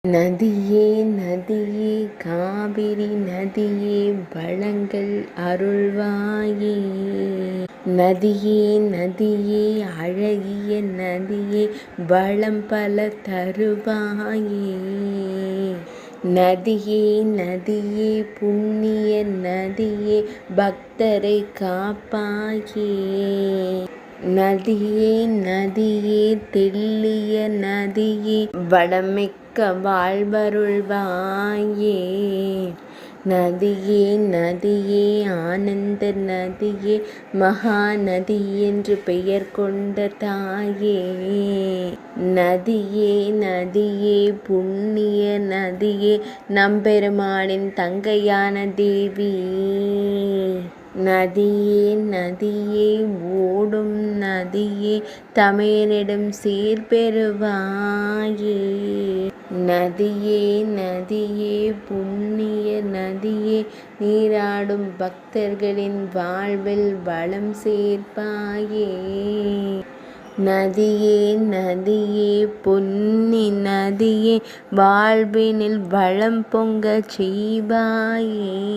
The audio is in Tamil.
நதியே நதியே காவிரி நதியே வளங்கள் அருள்வாயே. நதியே நதியே அழகிய நதியே வளம் பல தருவாயே. நதியே நதியே புண்ணிய நதியே பக்தரை காப்பாயே. நதியே நதியே தெள்ளிய நதியே வளமிக்க வாழ்வருள்வாயே. நதியே நதியே ஆனந்த நதியே மகாநதி என்று பெயர் கொண்ட தாயே. நதியே நதியே புண்ணிய நதியே நம்பெருமானின் தங்கையான தேவி. நதியே நதியே ஓடும் நதியே தமிழனிடம் சீர்பெறுவாயே. நதியே நதியே புண்ணிய நதியே நீராடும் பக்தர்களின் வாழ்வில் வளம் சேர்ப்பாயே. நதியே நதியே பொன்னி நதியே வாழ்வினில் வளம் பொங்கச் செய்வாயே.